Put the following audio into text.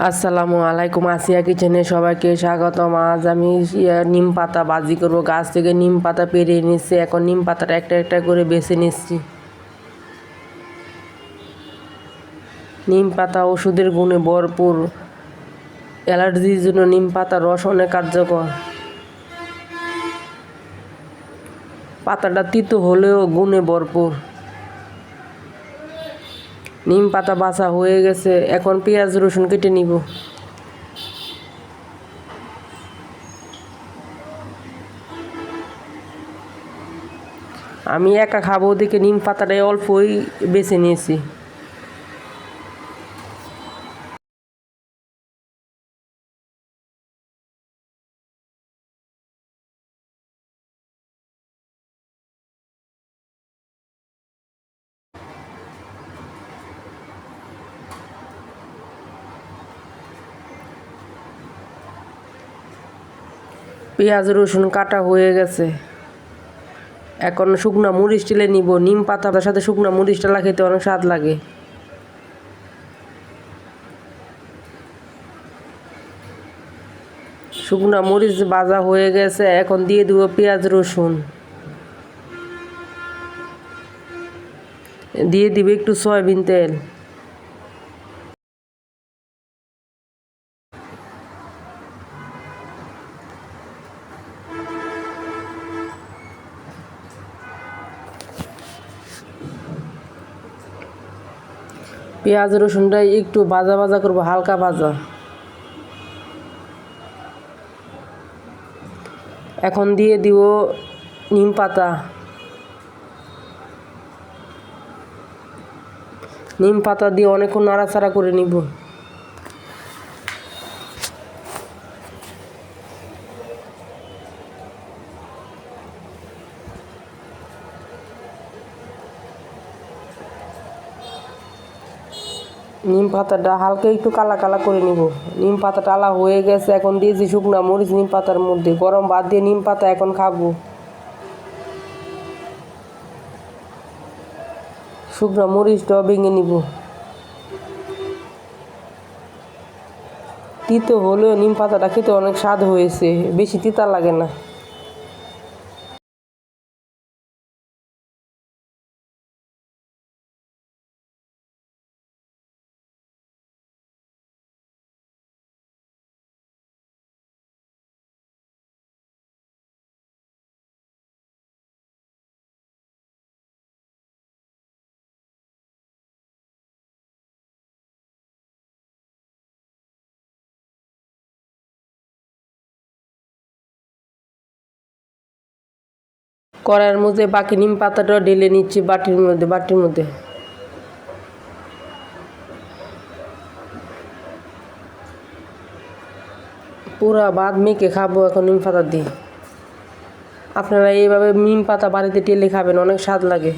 আসসালামু আলাইকুম, আসিয়া কিচেনে সবাইকে স্বাগতম। আজ আমি নিম পাতা ভাজি করব। গাছ থেকে নিম পাতা পেরিয়ে নিচ্ছি, এখন নিম পাতাটা একটা একটা করে বেছে নিচ্ছি। নিম পাতা ওষুধের গুণে ভরপুর। অ্যালার্জির জন্য নিম পাতার রস অনেক কার্যকর। পাতাটা তিতো হলেও গুণে ভরপুর। নিম পাতা বাছা হয়ে গেছে, এখন পেঁয়াজ রসুন কেটে নিব। আমি একা খাবো দেখে নিম পাতাটাই অল্পই বেছে নিয়েছি। পেঁয়াজ রসুন কাটা হয়ে গেছে, এখন শুকনা মরিচ টেলে নিব। নিম পাতার সাথে শুকনা মরিচ টেলা খেতে অনেক স্বাদ লাগে। শুকনা মরিচ ভাজা হয়ে গেছে, এখন দিয়ে দিব পেঁয়াজ রসুন, দিয়ে দিব একটু সয়াবিন তেল। পেঁয়াজ রসুনটা একটু ভাজা ভাজা করবো, হালকা ভাজা। এখন দিয়ে দিব নিম পাতা। নিম পাতা দিয়ে অনেকক্ষণ নাড়াচাড়া করে নিব। নিম পাতাটা হালকা একটু কালা কালা করে নিব। নিম পাতাটা আলা হয়ে গেছে, এখন দিয়েছি শুকনা মরিচ নিম পাতার মধ্যে। গরম ভাত দিয়ে নিম পাতা এখন খাবো। শুকনা মরিচটাও ভেঙে নিব। তিতো হলেও নিম পাতাটা খেতে অনেক স্বাদ হয়েছে, বেশি তিতা লাগে না। কড়াইয়ের মধ্যে বাকি নিম পাতাটা ঢেলে নিচ্ছি বাটির মধ্যে। পুরা ভাত মেখে খাবো এখন নিম পাতা দিয়ে। আপনারা এইভাবে নিম পাতা বাড়িতে টেলে খাবেন, অনেক স্বাদ লাগে।